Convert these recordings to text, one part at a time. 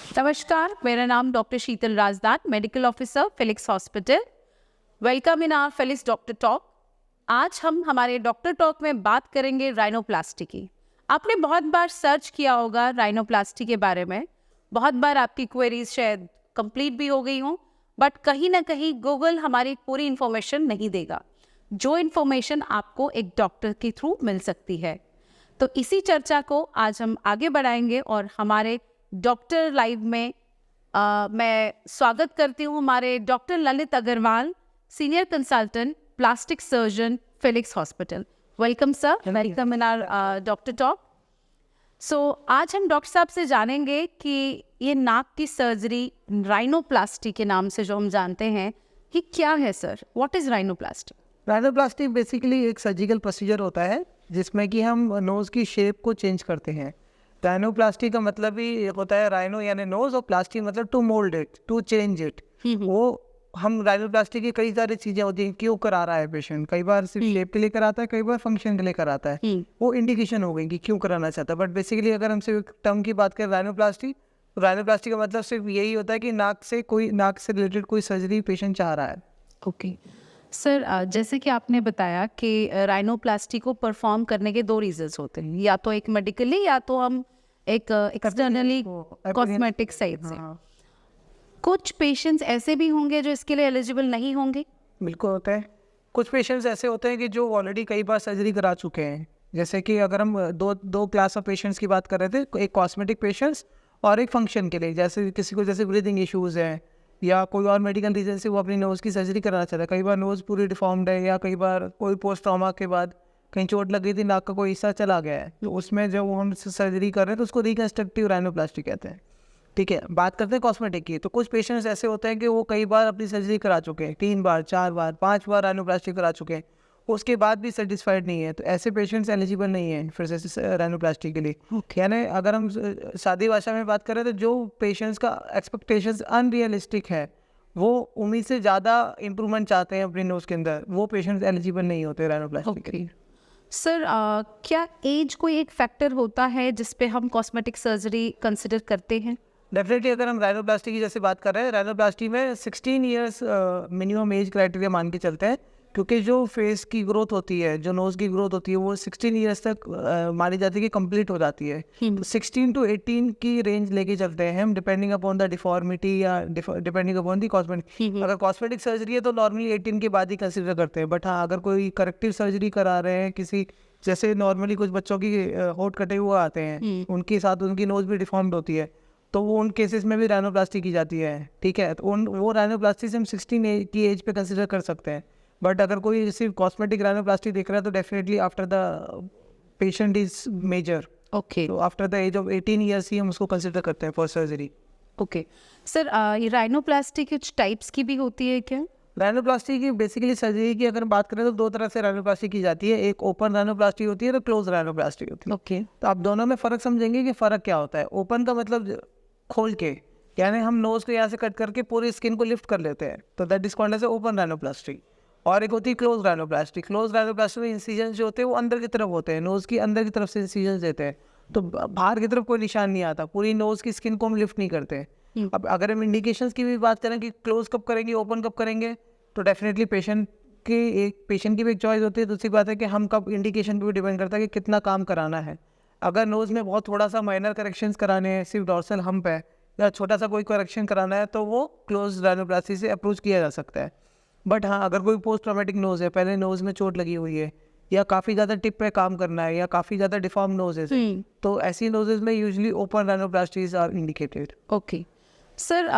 नमस्कार, मेरा नाम doctor Sheetal Rajdan, medical officer Felix hospital. Welcome in our Felix doctor talk. आज हम हमारे डॉक्टर टॉक में बात करेंगे राइनोप्लास्टी की। आपने बहुत बार सर्च किया होगा राइनोप्लास्टी के बारे में, बहुत बार आपकी क्वेरीज शायद कंप्लीट भी हो गई हों, बट कहीं ना कहीं गूगल हमारी पूरी इन्फॉर्मेशन नहीं देगा, जो इन्फॉर्मेशन आपको एक डॉक्टर के थ्रू मिल सकती है। तो इसी चर्चा को आज हम आगे बढ़ाएंगे और हमारे डॉक्टर लाइव में मैं स्वागत करती हूँ हमारे doctor Lalit Agarwal, senior consultant plastic surgeon Felix hospital. Welcome sir, welcome in our doctor talk. So आज हम डॉक्टर साहब से जानेंगे कि ये नाक की सर्जरी राइनोप्लास्टी के नाम से जो हम जानते हैं, ये क्या है sir? What is rhinoplasty? Rhinoplasty basically एक सर्जिकल प्रोसीजर होता है जिसमें कि हम नोज़ की शेप को चेंज करते हैं। राइनोप्लास्टी का मतलब ही होता है राइनो यानी नोज़, और प्लास्टी मतलब to mould it, to change it. वो हम राइनोप्लास्टी की कई सारी चीज़ें होती हैं, क्यों करा रहा है पेशेंट, कई बार सिर्फ शेप के लिए कराता है, कई बार फंक्शन के लिए कराता है। वो इंडिकेशन हो गई कि क्यों कराना चाहता है। बट बेसिकली अगर हम सिर्फ टर्म की बात करें राइनोप्लास्टी, तो राइनोप्लास्टी का मतलब सिर्फ यही होता है कि नाक से रिलेटेड कोई सर्जरी पेशेंट चाह रहा है। ओके सर, जैसे कि आपने बताया कि राइनोप्लास्टी को परफॉर्म करने के दो रीजंस होते हैं, या तो एक मेडिकली या तो हम एक एक्सटर्नली कॉस्मेटिक साइड से। कुछ पेशेंट्स ऐसे भी होंगे जो इसके लिए एलिजिबल नहीं होंगे। बिल्कुल होता है। कुछ पेशेंट्स ऐसे होते हैं कि जो ऑलरेडी कई बार सर्जरी करा चुके हैं। जैसे कि अगर हम दो क्लास ऑफ पेशेंट्स की बात कर रहे थे, एक कॉस्मेटिक पेशेंट्स और एक फंक्शन के लिए, जैसे किसी को जैसे ब्रीदिंग इश्यूज़ हैं या कोई और मेडिकल रीजन से वो अपनी नोज़ की सर्जरी कराना चाहता है। कई बार नोज़ पूरी डिफॉर्म्ड है, या कई बार कोई पोस्ट ट्रॉमा के बाद कहीं चोट लग गई थी, नाक का कोई हिस्सा चला गया है, तो उसमें जब हम सर्जरी कर रहे हैं तो उसको रिकन्स्ट्रक्टिव राइनोप्लास्टी कहते हैं। ठीक है, बात करते हैं कॉस्मेटिक की। तो कुछ पेशेंट्स ऐसे होते हैं कि वो कई बार अपनी सर्जरी करा चुके हैं, 3 बार 4 बार 5 बार राइनोप्लास्टी करा चुके हैं, उसके बाद भी सेटिस्फाइड नहीं है, तो ऐसे पेशेंट्स एलिजिबल नहीं हैं फिर से राइनोप्लास्टी के लिए। यानी अगर हम सादी भाषा में बात करें तो जो पेशेंट्स का एक्सपेक्टेशंस अनरियलिस्टिक है, वो उम्मीद से ज़्यादा इंप्रूवमेंट चाहते हैं अपनी नोज़ के अंदर, वो पेशेंट्स एलिजिबल नहीं होते राइनोप्लास्टी के लिए। सर, क्या एज कोई एक फैक्टर होता है जिस पे हम कॉस्मेटिक सर्जरी कंसिडर करते हैं? डेफिनेटली अगर हम राइनोप्लास्टी की जैसे बात कर रहे हैं, राइनोप्लास्टी में 16 ईयर्स मिनिमम एज क्राइटेरिया मान के चलते हैं, क्योंकि जो फेस की ग्रोथ होती है, जो नोज़ की ग्रोथ होती है, वो 16 ईयर्स तक मानी जाती है कि कंप्लीट हो जाती है। तो 16 to 18 की रेंज लेके चलते हैं हम, डिपेंडिंग अपॉन द डिफॉर्मिटी या डिपेंडिंग अपॉन दी कॉस्मेटिक। अगर कॉस्मेटिक सर्जरी है तो नॉर्मली 18 के बाद ही कंसिडर करते हैं। बट हाँ, अगर कोई करेक्टिव सर्जरी करा रहे हैं किसी, जैसे नॉर्मली कुछ बच्चों की होंठ कटे हुए आते हैं, उनके साथ उनकी नोज़ भी डिफॉर्म्ड होती है, तो वो उन केसेस में भी राइनोप्लास्टी की जाती है। ठीक है, तो वो राइनोप्लास्टी से हम 16 की एज पे कंसिडर कर सकते हैं। बट अगर कोई सिर्फ कॉस्मेटिक राइनोप्लास्टी देख रहा है तो definitely after the patient is major, okay तो after the age of 18 years ही हम उसको कंसिडर करते हैं फॉर सर्जरी। ओके सर, ये राइनोप्लास्टी कुछ टाइप्स की भी होती है क्या? राइनोप्लास्टी की बेसिकली सर्जरी की अगर बात करें तो दो तरह से राइनोप्लास्टी की जाती है, एक ओपन राइनोप्लास्टी होती है और क्लोज राइनोप्लास्टी होती है। ओके तो आप दोनों में फ़र्क समझेंगे कि फ़र्क क्या होता है। ओपन का मतलब खोल के, यानी हम नोज़ को यहाँ से कट करके पूरी स्किन को लिफ्ट कर लेते हैं, तो that is called as open rhinoplasty. और एक होती है क्लोज राइनोप्लास्टी। क्लोज राइनोप्लास्टी में इंसिजन जो होते हैं वो अंदर की तरफ होते हैं, नोज़ की अंदर की तरफ से इंसिजन देते हैं, तो बाहर की तरफ कोई निशान नहीं आता, पूरी नोज़ की स्किन को हम लिफ्ट नहीं करते। अब अगर हम इंडिकेशंस की भी बात करें कि क्लोज कब करेंगे, ओपन कब करेंगे, तो डेफिनेटली पेशेंट की भी एक चॉइस होती है। दूसरी बात है कि हम कब, इंडिकेशन पे भी डिपेंड करता है कि कितना काम कराना है। अगर नोज़ में बहुत थोड़ा सा माइनर करेक्शंस कराने हैं, सिर्फ डॉर्सल हम्प है या छोटा सा कोई करेक्शन कराना है, तो वो क्लोज राइनोप्लास्टी से अप्रोच किया जा सकता है। बट हाँ, अगर कोई पोस्ट ट्रॉमेटिक नोज़ है, पहले नोज़ में चोट लगी हुई है, या काफ़ी ज़्यादा टिप पे काम करना है, या काफ़ी ज़्यादा डिफॉर्म नोजेस है, तो ऐसी नोजेस में usually open rhinoplasties are indicated. Okay sir,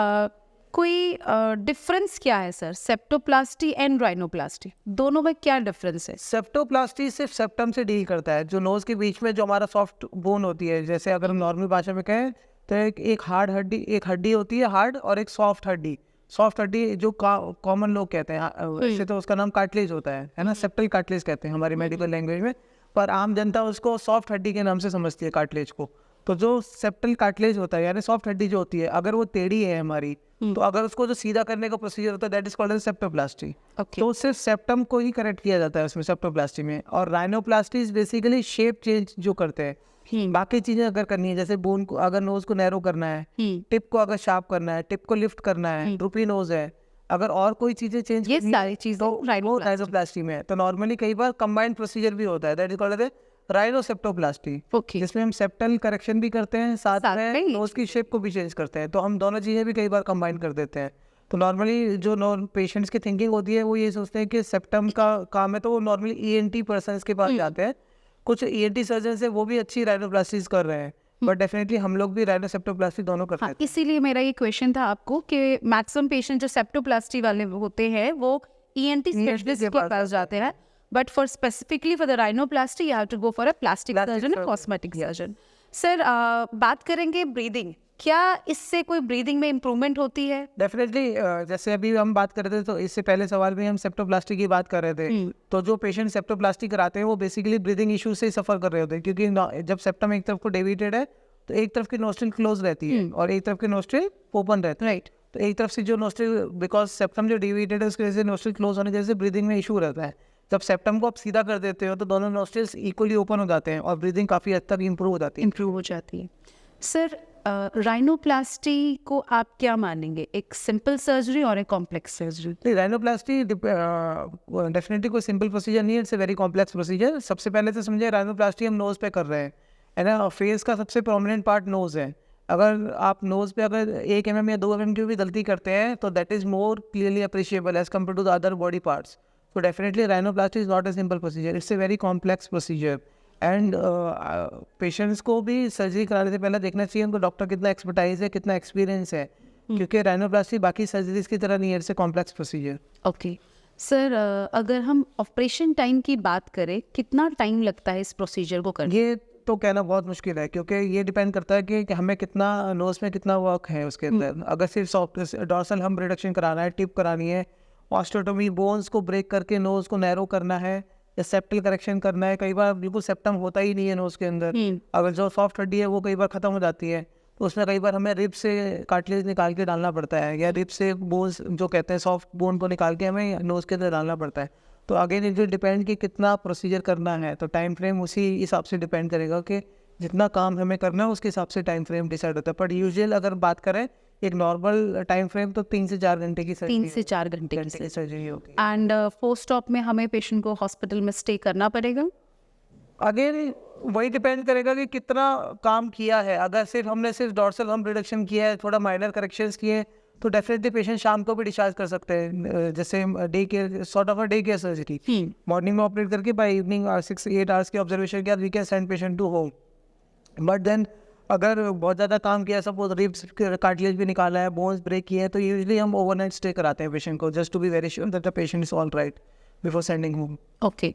कोई डिफरेंस क्या है सर, सेप्टोप्लास्टी एंड राइनोप्लास्टी, दोनों में क्या डिफरेंस है? सेप्टोप्लास्टी सिर्फ सेप्टम से डील करता है, जो नोज़ के बीच में जो हमारा सॉफ्ट बोन होती है, जैसे अगर हम नॉर्मल भाषा में कहें तो एक हार्ड हड्डी, एक हड्डी होती है हार्ड, और एक सॉफ्ट हड्डी। सॉफ्ट हड्डी जो कॉमन लोग कहते हैं, वैसे तो उसका नाम कार्टिलेज होता है ना, सेप्टल कार्टिलेज कहते हैं हमारी मेडिकल लैंग्वेज में, पर आम जनता उसको सॉफ्ट हड्डी के नाम से समझती है कार्टिलेज को। तो जो सेप्टल कार्टिलेज होता है, यानी सॉफ्ट हड्डी जो होती है, अगर वो टेढ़ी है हमारी, तो अगर उसको जो सीधा करने का प्रोसीजर होता है, that is called as septoplasty. तो सिर्फ सेप्टम को ही करेक्ट किया जाता है उसमें, सेप्टोप्लास्टी में। और राइनोप्लास्टी बेसिकली शेप चेंज जो करते हैं, बाकी चीजें अगर करनी है, जैसे बोन को अगर नोज को नैरो करना है, टिप को अगर शार्प करना है, टिप को लिफ्ट करना है, ड्रूपी नोज है, अगर और कोई चीजें चेंज ये सारी चीजें तो वो राइनोप्लास्टी में है। तो नॉर्मली कई बार कंबाइंड प्रोसीजर भी होता है, that is called as rhinoseptoplasty, okay जिसमें हम सेप्टल करेक्शन भी करते हैं, साथ साथ में में नोज की शेप को भी चेंज करते हैं। तो हम दोनों चीजें भी कई बार कंबाइन कर देते हैं। तो नॉर्मली जो पेशेंट्स की थिंकिंग होती है वो ये सोचते हैं कि सेप्टम का काम है, तो वो नॉर्मली ईएनटी पर्सन्स के पास जाते हैं। कुछ ईएनटी सर्जन है वो भी अच्छी राइनोप्लास्टीज कर रहे हैं, बट डेफिनेटली हम लोग भी राइनोसेप्टोप्लास्टी दोनों करते हाँ, हैं। इसीलिए मेरा ये क्वेश्चन था आपको कि मैक्सिमम पेशेंट जो सेप्टोप्लास्टी वाले होते हैं वो ईएनटी स्पेशलिस्ट के पास जाते हैं, but for specifically for the rhinoplasty you have to go for a plastic surgeon और कॉस्मेटिक सर्जन। सर बात करेंगे ब्रीदिंग, क्या इससे कोई ब्रीदिंग में इम्प्रूवमेंट होती है? डेफिनेटली जैसे अभी हम बात कर रहे थे, तो इससे पहले सवाल में हम सेप्टोप्लास्टी की बात कर रहे थे। तो जो पेशेंट सेप्टोप्लास्टी कराते हैं वो बेसिकली ब्रीदिंग इशू से सफर कर रहे होते हैं, क्योंकि जब सेप्टम एक तरफ को डेविएटेड है तो एक तरफ की नोस्ट्रिल क्लोज रहती है और एक तरफ की नोस्ट्रिल ओपन रहती है। राइट, तो एक तरफ से जो नोस्ट्रिल, बिकॉज सेप्टम जो डेविएटेड है उसकी वजह से नोस्ट्रिल क्लोज होने की वजह से ब्रीदिंग में इशू रहता है। जब सेप्टम को आप सीधा कर देते हो तो दोनों नोस्ट्रिल्स इक्वली ओपन हो जाते हैं और ब्रीदिंग काफ़ी हद तक इंप्रूव हो जाती है। इम्प्रूव हो जाती है। सर राइनोप्लास्टी को आप क्या मानेंगे, एक सिंपल सर्जरी और एक कॉम्प्लेक्स सर्जरी? नहीं, राइनोप्लास्टी डेफिनेटली कोई सिंपल प्रोसीजर नहीं है, it's a very complex procedure. सबसे पहले तो समझे राइनोप्लास्टी हम नोज पे कर रहे हैं, है ना। फेस का सबसे प्रोमिनेंट पार्ट नोज है। अगर आप नोज पे अगर 1 mm या 2 mm की भी गलती करते हैं तो that is more clearly appreciable as compare to the other body parts. So definitely rhinoplasty is not a simple procedure, it's a very complex procedure and patients को भी सर्जरी कराने से पहले देखना चाहिए उनको डॉक्टर कितना एक्सपर्टाइज है, कितना एक्सपीरियंस है, क्योंकि राइनोप्लास्टी बाकी सर्जरीज की तरह नहीं है, it's a complex procedure. Okay sir, अगर हम ऑपरेशन टाइम की बात करें, कितना टाइम लगता है इस प्रोसीजर को करने? ये तो कहना बहुत मुश्किल है, क्योंकि ये डिपेंड करता है कि हमें कितना नोज में कितना वर्क है उसके अंदर। अगर सिर्फ सॉफ्ट डॉर्सल हम रिडक्शन कराना है, टिप करानी है, ऑस्टियोटोमी बोन्स को ब्रेक करके नोज को नैरो करना है, या सेप्टल करेक्शन करना है, कई बार बिल्कुल सेप्टम होता ही नहीं है नोज के अंदर। अगर जो सॉफ्ट हड्डी है वो कई बार ख़त्म हो जाती है, तो उसमें कई बार हमें रिब से कार्टिलेज निकाल के डालना पड़ता है, या रिब से बोन्स जो कहते हैं सॉफ्ट बोन को निकाल के हमें नोज के अंदर डालना पड़ता है। तो अगेन इट विल डिपेंड कि कितना प्रोसीजर करना है, तो टाइम फ्रेम उसी हिसाब से डिपेंड करेगा कि जितना काम हमें करना है उसके हिसाब से टाइम फ्रेम डिसाइड होता है। बट यूजुअल अगर बात करें एक नॉर्मल टाइम फ्रेम तो 3 से 4 घंटे की 3 से 4 घंटे की सर्जरी होगी। एंड पोस्ट स्टॉप में हमें पेशेंट को हॉस्पिटल में स्टे करना पड़ेगा? अगेन वही डिपेंड करेगा कि कितना काम किया है। अगर हमने सिर्फ डॉर्सल हम रिडक्शन किया है, थोड़ा माइनर करेक्शंस किए, तो डेफिनेटली पेशेंट शाम को भी डिस्चार्ज कर सकते हैं, जैसे day care, sort of a day care surgery. Morning में ऑपरेट करके बाय इवनिंग 6-8 आवर्स की ऑब्जर्वेशन के बाद we can send patient to home. But then अगर बहुत ज़्यादा काम किया, सपोज रिब्स कार्टिलेज भी निकाला है, बोन्स ब्रेक किए हैं, तो यूजुअली हम ओवरनाइट स्टे कराते हैं पेशेंट को, just to be very sure that the patient is all right before sending home. Okay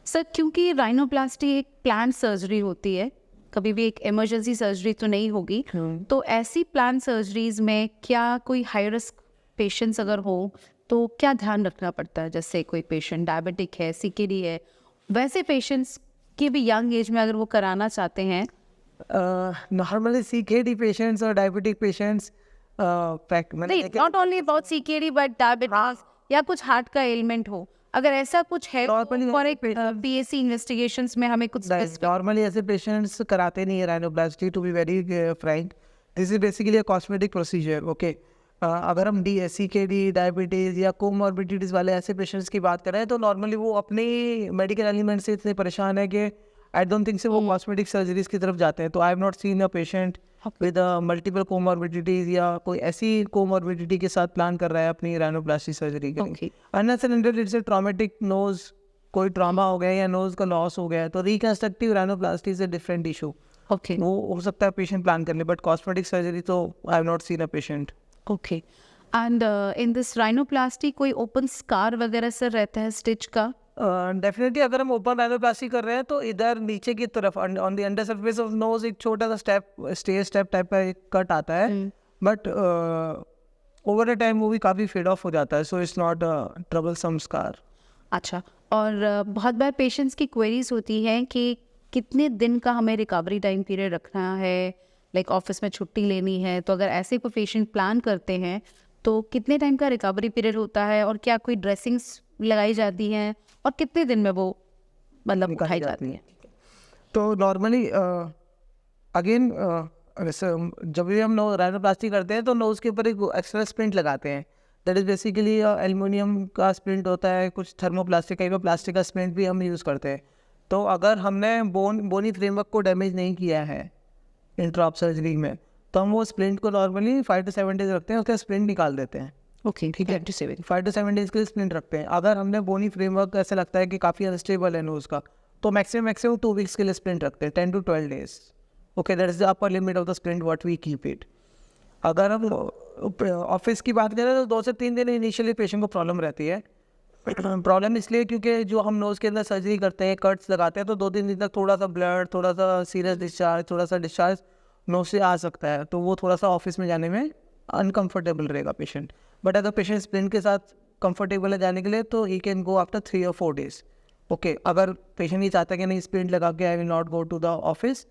sir, क्योंकि राइनोप्लास्टी एक प्लान सर्जरी होती है, कभी भी एक इमरजेंसी सर्जरी तो नहीं होगी, तो ऐसी प्लान सर्जरीज में क्या कोई हाई रिस्क पेशेंट्स अगर हो तो क्या ध्यान रखना पड़ता है? जैसे कोई पेशेंट डायबिटिक है, सीकेडी है, वैसे पेशेंट्स की भी यंग एज में अगर वो कराना चाहते हैं? नॉर्मली सीकेडी पेशेंट्स और डायबिटिक पेशेंट्स नहीं, not only about CKD but diabetes या कुछ हार्ट का एलिमेंट हो, अगर ऐसा कुछ है और एक पीएससी इन्वेस्टिगेशंस में हमें कुछ नॉर्मली ऐसे पेशेंट्स कराते नहीं है rhinoplasty, to be very frank. This is basically a cosmetic procedure. Okay, अगर हम सीकेडी, डायबिटीज़ या कोमॉर्बिडिटीज़ वाले ऐसे पेशेंट्स की बात करें तो नॉर्मली वो अपने मेडिकल एलिमेंट से इतने परेशान है कि आई डोंट थिंक से वो कॉस्मेटिक सर्जरीज की तरफ जाते हैं। तो I have not seen a patient with multiple comorbidities या कोई ऐसी कोमॉर्बिडिटी के साथ प्लान कर रहा है अपनी राइनोप्लास्टी सर्जरी के लिए। Unless and until it's a traumatic nose, कोई ट्रॉमा हो गया या नोज का लॉस हो गया, तो reconstructive rhinoplasty is a different issue. Okay, वो हो सकता है पेशेंट प्लान कर ले, बट कॉस्मेटिक सर्जरी तो I have not seen a patient. Okay, and in this rhinoplasty कोई ओपन स्कार वगैरह सर रहता है स्टिच का? डेफिनेटली अगर हम ओपन राइनोप्लास्टी कर रहे हैं तो इधर नीचे की तरफ on the under surface of nose एक छोटा सा स्टेप टाइप का एक कट आता है, बट ओवर अ टाइम वो भी काफ़ी फेड ऑफ हो जाता है, so it's not a troublesome scar. अच्छा, और बहुत बार पेशेंट्स की क्वेरीज होती हैं कि कितने दिन का हमें रिकवरी टाइम पीरियड रखना है, लाइक ऑफिस में छुट्टी लेनी है, तो अगर ऐसे कोई पेशेंट प्लान करते हैं तो कितने टाइम का रिकवरी पीरियड होता है, और क्या कोई ड्रेसिंग्स लगाई जाती हैं, और कितने दिन में वो मतलब उठाई जाती है? तो नॉर्मली अगेन जब भी हम राइनोप्लास्टी करते हैं तो नोज़ के ऊपर एक एक्स्ट्रा स्प्लिंट लगाते हैं। दैट इज़ बेसिकली एल्युमिनियम का स्प्लिंट होता है, कुछ थर्मोप्लास्टिक, कई बार प्लास्टिक का स्प्लिंट भी हम यूज़ करते हैं। तो अगर हमने बोनी फ्रेमवर्क को डैमेज नहीं किया है इंट्रा सर्जरी में, तो हम वो स्प्लिंट को नॉर्मली 5 to 7 डेज रखते हैं, उसका स्प्लिंट निकाल देते हैं। ओके, ठीक है, 5 to 7 डेज के लिए स्प्लिंट रखते हैं। अगर हमने बोनी फ्रेमवर्क ऐसा लगता है कि काफ़ी अनस्टेबल है नोज़ का, तो मैक्सिमम 2 वीक्स के लिए स्प्लिंट रखते हैं, 10 to 12 days. Okay, that is the upper limit of the splint what we keep it. अगर हम ऑफिस की बात करें तो 2 से 3 दिन इनिशियली पेशेंट को प्रॉब्लम रहती है। प्रॉब्लम इसलिए क्योंकि जो हम नोज़ के अंदर सर्जरी करते हैं, कट्स लगाते हैं, तो 2-3 दिन तक थोड़ा सा ब्लड, थोड़ा सा सीरियस डिस्चार्ज, थोड़ा सा डिस्चार्ज नोज़ से आ सकता है, तो वो थोड़ा सा ऑफिस में जाने में अनकम्फर्टेबल रहेगा पेशेंट। बट अगर पेशेंट स्प्लिंट के साथ कंफर्टेबल है जाने के लिए, तो ही can go after 3 or 4 days. Okay, अगर पेशेंट ये चाहता है कि नहीं स्प्लिंट लगा के I will not go to the office,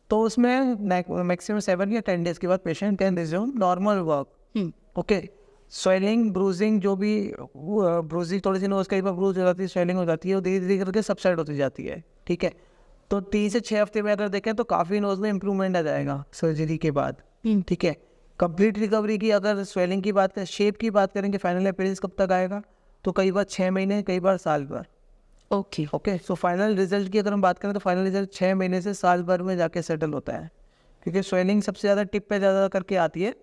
तो उसमें मैक्सिमम 7 या 10 डेज के बाद patient can resume normal work. Okay, swelling, bruising, जो भी ब्रूजिंग थोड़ी सी नोज़ कई बार ब्रूज हो जाती है, स्वेलिंग हो जाती है, वो धीरे धीरे करके सबसाइड होती जाती है। ठीक है, तो 3 से 6 हफ्ते में अगर देखें तो काफ़ी नोज़ में इंप्रूवमेंट आ जाएगा सर्जरी के बाद। ठीक है, कंप्लीट रिकवरी की अगर स्वेलिंग की बात करें, शेप की बात करेंगे, फाइनल अपीयरेंस कब तक आएगा, तो कई बार 6 महीने, कई बार साल भर। Okay, okay, so final result की अगर हम बात करें तो फाइनल रिजल्ट 6 महीने से साल भर में जाके सेटल होता है, क्योंकि स्वेलिंग सबसे ज़्यादा टिप पे ज़्यादा करके आती है,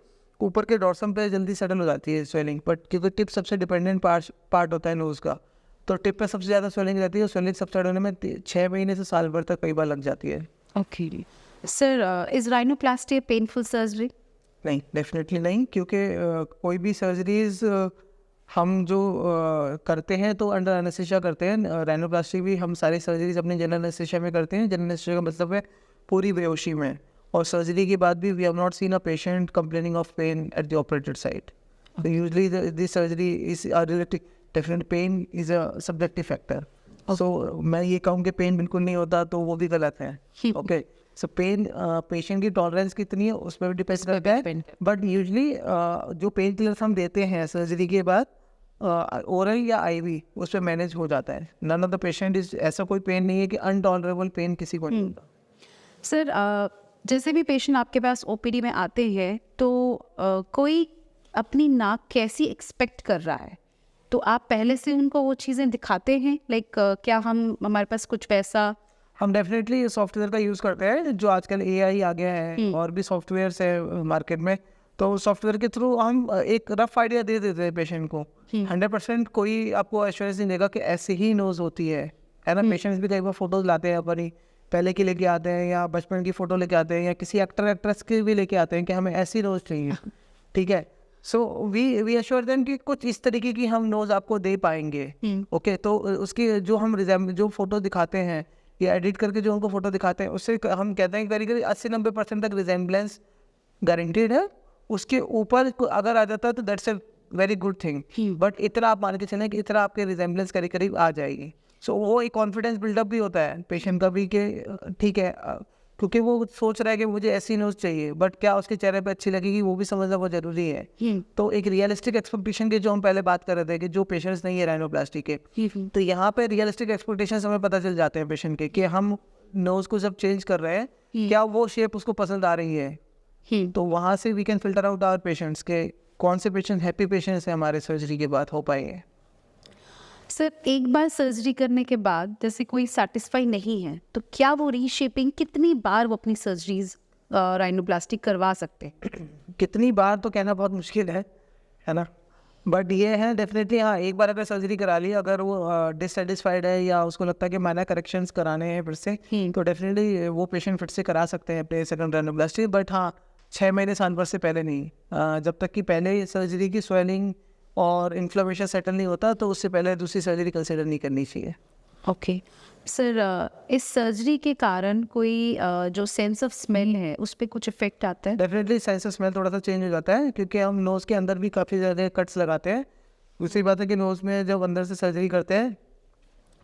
ऊपर के डॉर्सम पे जल्दी सेटल हो जाती है स्वेलिंग, बट क्योंकि टिप सबसे डिपेंडेंट पार्ट होता है नोज़ का, तो टिप पे सबसे ज़्यादा स्वेलिंग रहती है, स्वेलिंग सबसाइड होने में 6 महीने से साल भर तक कई बार लग जाती है। Okay. Sir, is rhinoplasty a painful surgery? नहीं, डेफिनेटली नहीं, क्योंकि कोई भी सर्जरीज हम जो करते हैं तो अंडर एनेस्थीसिया करते हैं। राइनोप्लास्टी भी हम सारी सर्जरीज अपने जनरल एनेस्थीसिया में करते हैं। जनरल एनेस्थीसिया का मतलब है पूरी बेहोशी में, और सर्जरी के बाद भी we have not seen a patient complaining of pain at the operated site. So usually this surgery is a relative, definitely pain is a subjective factor. So मैं ये कहूँ कि पेन बिल्कुल नहीं होता तो वो भी गलत है। ओके, सो पेन पेशेंट की टॉलरेंस कितनी है उस पर भी डिपेंड करता है, बट यूजली जो पेन किलर्स हम देते हैं सर्जरी के बाद, ओरल या आईवी, उस पर मैनेज हो जाता है। None of the patient is, ऐसा कोई पेन नहीं है कि अनटॉलरेबल पेन किसी को नहीं होता। सर, जैसे भी पेशेंट आपके पास ओपीडी में आते हैं तो कोई अपनी नाक कैसी एक्सपेक्ट कर रहा है, तो आप पहले से उनको वो चीज़ें दिखाते हैं, लाइक क्या हमारे पास कुछ पैसा? हम डेफिनेटली सॉफ्टवेयर का यूज़ करते हैं, जो आजकल AI आ गया है और भी सॉफ्टवेयर्स है मार्केट में, तो सॉफ्टवेयर के थ्रू हम एक रफ आइडिया दे देते हैं पेशेंट को। 100% कोई आपको एश्योरेंस नहीं देगा कि ऐसे ही नोज होती है ना। पेशेंट्स भी कई बार फोटोज लाते हैं अपनी पहले की लेके आते हैं, या बचपन की फ़ोटो लेके आते हैं, या किसी एक्टर एक्ट्रेस की भी लेके आते हैं कि हमें ऐसी नोज चाहिए। ठीक है, सो वी अश्योर देम कि कुछ इस तरीके की हम नोज आपको दे पाएंगे। ओके, तो उसकी जो हम जो फोटो दिखाते हैं या एडिट करके जो उनको फोटो दिखाते हैं, उससे हम कहते हैं करीब 80-90% तक रिजेम्बलेंस गारंटीड है। उसके ऊपर अगर आ जाता है तो that's a very good thing, but इतना आप मान के चलें कि इतना आपके रिजेम्बलेंस करीब करीब आ जाएगी। सो वो एक कॉन्फिडेंस बिल्डअप भी होता है पेशेंट का भी कि ठीक है, क्योंकि वो सोच रहा है कि मुझे ऐसी नोज चाहिए, बट क्या उसके चेहरे पे अच्छी लगेगी वो भी समझना बहुत ज़रूरी है। तो एक रियलिस्टिक एक्सपेक्टेशन की जो हम पहले बात कर रहे थे कि जो पेशेंट्स नहीं है राइनोप्लास्टी के, तो यहाँ पे रियलिस्टिक एक्सपेक्टेशंस हमें पता चल जाते हैं पेशेंट के कि हम नोज को जब चेंज कर रहे हैं, क्या वो शेप उसको पसंद आ रही है। तो वहाँ से we can filter out our patients के कौन से पेशेंट हैप्पी पेशेंट्स हैं हमारे सर्जरी के बाद हो पाएंगे। सर, एक बार सर्जरी करने के बाद जैसे कोई सेटिस्फाई नहीं है, तो क्या वो रीशेपिंग कितनी बार वो अपनी सर्जरीज राइनोप्लास्टी करवा सकते हैं? कितनी बार तो कहना बहुत मुश्किल है ना, बट ये है डेफिनेटली हाँ, एक बार अगर सर्जरी करा ली, अगर वो डिससेटिस्फाइड है या उसको लगता है कि माइनर करेक्शंस कराने हैं फिर से, तो डेफिनेटली वो पेशेंट फिर से करा सकते हैं अपने सेकंड राइनोप्लास्टी, बट हाँ 6 महीने साल भर से पहले नहीं। जब तक कि पहले सर्जरी की स्वेलिंग और इन्फ्लेमेशन सेटल नहीं होता, तो उससे पहले दूसरी सर्जरी कंसिडर नहीं करनी चाहिए। ओके सर, इस सर्जरी के कारण कोई जो सेंस ऑफ स्मेल है उस पर कुछ इफेक्ट आता है? डेफिनेटली सेंस ऑफ स्मेल थोड़ा सा चेंज हो जाता है, क्योंकि हम नोज़ के अंदर भी काफ़ी ज़्यादा कट्स लगाते हैं। दूसरी बात है कि नोज़ में जब अंदर से सर्जरी करते हैं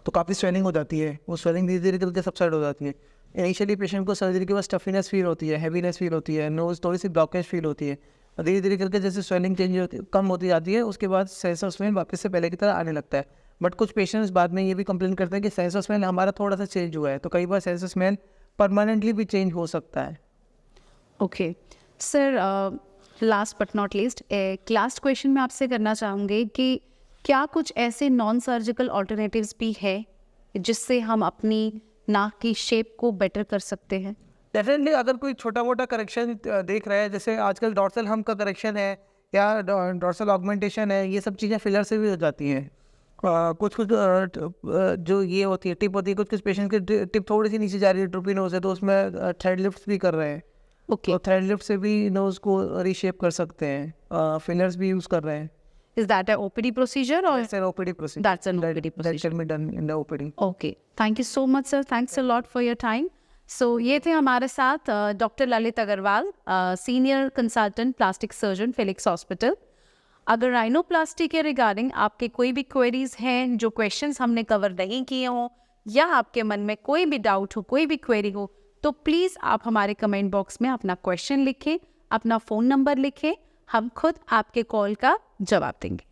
तो काफ़ी स्वेलिंग हो जाती है, वो स्वेलिंग धीरे धीरे करके सबसाइड हो जाती है। इनिशियली पेशेंट को सर्जरी के बाद स्टफीनेस फील होती है, हैवीनेस फील होती है, नोज़ थोड़ी सी ब्लॉकेज फील होती है, और धीरे धीरे करके जैसे स्वेलिंग चेंज होती कम होती जाती है, उसके बाद सेंस ऑफ स्मेल वापस से पहले की तरह आने लगता है। बट कुछ पेशेंट्स बाद में ये भी कंप्लेन करते हैं कि सेंस ऑफ स्मेल हमारा थोड़ा सा चेंज हुआ है, तो कई बार सेंस ऑफ स्मेल परमानेंटली भी चेंज हो सकता है। Okay sir, last but not least एक लास्ट क्वेश्चन मैं आपसे करना चाहूँगी कि क्या कुछ ऐसे नॉन सर्जिकल ऑल्टरनेटिव्स भी है जिससे हम अपनी नाक की शेप को बेटर कर सकते हैं? डेफिनेटली अगर कोई छोटा मोटा करेक्शन देख रहा है, जैसे आजकल डॉर्सल हम का करेक्शन है या डॉर्सल ऑगमेंटेशन है, ये सब चीज़ें फिलर से भी हो जाती हैं। कुछ कुछ जो ये होती है टिप होती है, कुछ कुछ पेशेंट की टिप थोड़ी सी नीचे जा रही है, ड्रूपी नोज है, तो उसमें थ्रेड लिफ्ट भी कर रहे हैं। ओके, तो थ्रेड लिफ्ट से भी नोज को रीशेप कर सकते हैं। फिलर्स भी यूज़ कर रहे हैं। Is that a OPD procedure और That's an OPD procedure. That's an OPD That procedure. can be done in the OPD. Okay, thank you so much sir, thanks a lot for your time. So ये थे हमारे साथ doctor Lalit Agarwal, senior consultant plastic surgeon Felix hospital. अगर rhinoplasty के regarding आपके कोई भी queries हैं, जो क्वेश्चंस हमने कवर नहीं किए हों, या आपके मन में कोई भी डाउट हो, कोई भी क्वेरी हो, तो प्लीज़ आप हमारे कमेंट बॉक्स में अपना क्वेश्चन लिखें, अपना फ़ोन नंबर लिखें, हम खुद आपके कॉल का जवाब देंगे।